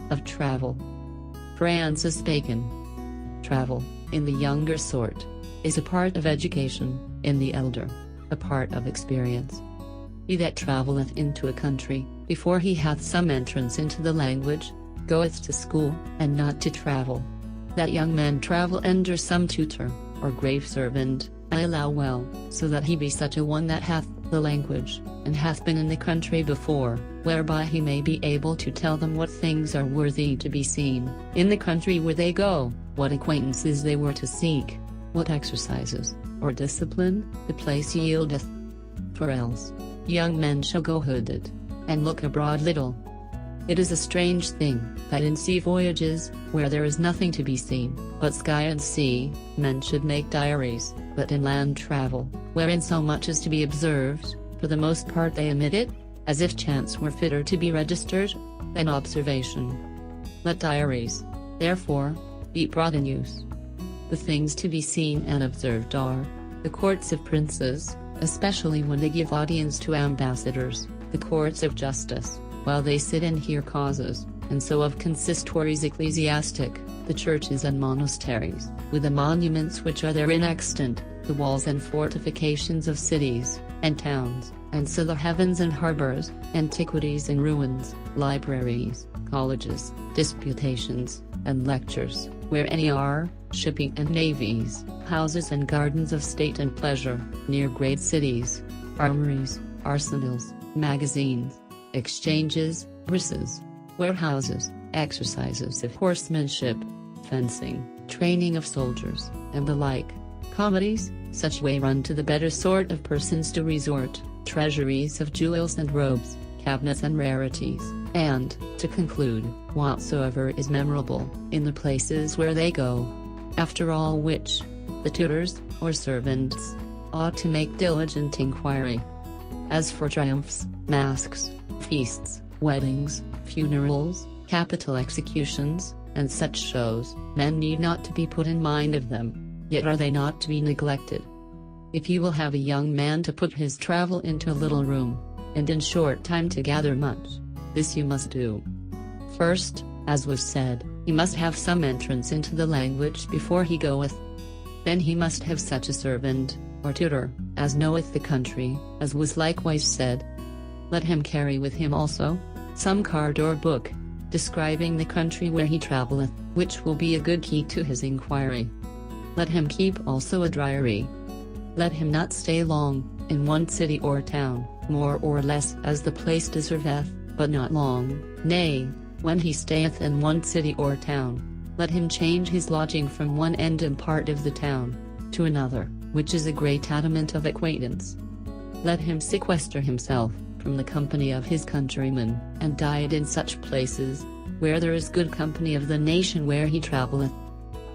of travel. Francis Bacon. Travel, in the younger sort, is a part of education, in the elder, a part of experience. He that travelleth into a country, before he hath some entrance into the language, goeth to school, and not to travel. That young man travel under some tutor, or grave servant, I allow well, so that he be such a one that hath the language, and hath been in the country before, whereby he may be able to tell them what things are worthy to be seen, in the country where they go, what acquaintances they were to seek, what exercises, or discipline, the place yieldeth. For else, young men shall go hooded, and look abroad little. It is a strange thing, that in sea voyages, where there is nothing to be seen, but sky and sea, men should make diaries, but in land travel, wherein so much is to be observed, for the most part they omit it, as if chance were fitter to be registered, than observation. Let diaries, therefore, be brought in use. The things to be seen and observed are, the courts of princes, especially when they give audience to ambassadors, the courts of justice, while they sit and hear causes, and so of consistories ecclesiastic, the churches and monasteries, with the monuments which are therein extant, the walls and fortifications of cities, and towns, and so the heavens and harbours, antiquities and ruins, libraries, colleges, disputations, and lectures, where any are, shipping and navies, houses and gardens of state and pleasure, near great cities, armories, arsenals, magazines, exchanges, burses, warehouses, exercises of horsemanship, fencing, training of soldiers, and the like, comedies, such whereunto the better sort of persons do resort, treasuries of jewels and robes, cabinets and rarities, and, to conclude, whatsoever is memorable, in the places where they go. After all which, the tutors, or servants, ought to make diligent inquiry. As for triumphs, masques, feasts, weddings, funerals, capital executions, and such shows, men need not to be put in mind of them, yet are they not to be neglected. If you will have a young man to put his travel into a little room, and in short time to gather much, this you must do. First, as was said, he must have some entrance into the language before he goeth. Then he must have such a servant, or tutor, as knoweth the country, as was likewise said. Let him carry with him also some card or book, describing the country where he travelleth, which will be a good key to his inquiry. Let him keep also a diary. Let him not stay long, in one city or town, more or less as the place deserveth, but not long, nay, when he stayeth in one city or town, let him change his lodging from one end and part of the town, to another, which is a great adamant of acquaintance. Let him sequester himself from the company of his countrymen, and diet in such places, where there is good company of the nation where he travelleth.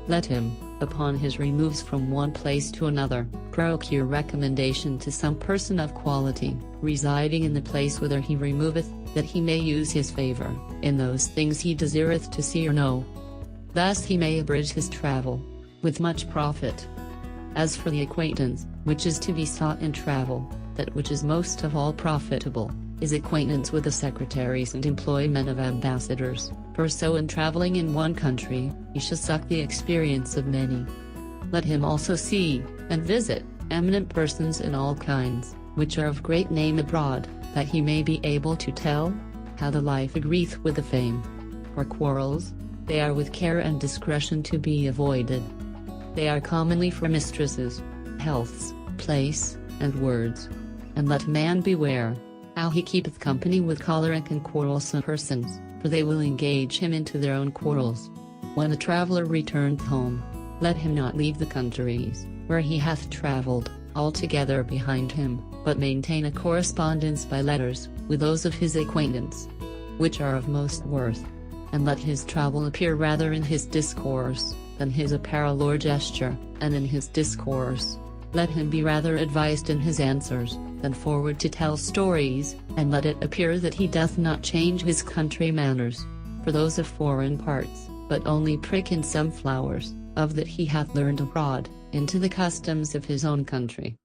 Let him, upon his removes from one place to another, procure recommendation to some person of quality, residing in the place whither he removeth, that he may use his favour, in those things he desireth to see or know. Thus he may abridge his travel, with much profit. As for the acquaintance, which is to be sought in travel, that which is most of all profitable, is acquaintance with the secretaries and employmen of ambassadors, for so in travelling in one country, he shall suck the experience of many. Let him also see, and visit, eminent persons in all kinds, which are of great name abroad, that he may be able to tell, how the life agreeth with the fame. For quarrels, they are with care and discretion to be avoided. They are commonly for mistresses, healths, place, and words. And let man beware, how he keepeth company with choleric and quarrelsome persons, for they will engage him into their own quarrels. When a traveller returneth home, let him not leave the countries, where he hath travelled, altogether behind him, but maintain a correspondence by letters, with those of his acquaintance, which are of most worth. And let his travel appear rather in his discourse, than his apparel or gesture, and in his discourse, let him be rather advised in his answers, than forward to tell stories, and let it appear that he doth not change his country manners, for those of foreign parts, but only prick in some flowers, of that he hath learned abroad, into the customs of his own country.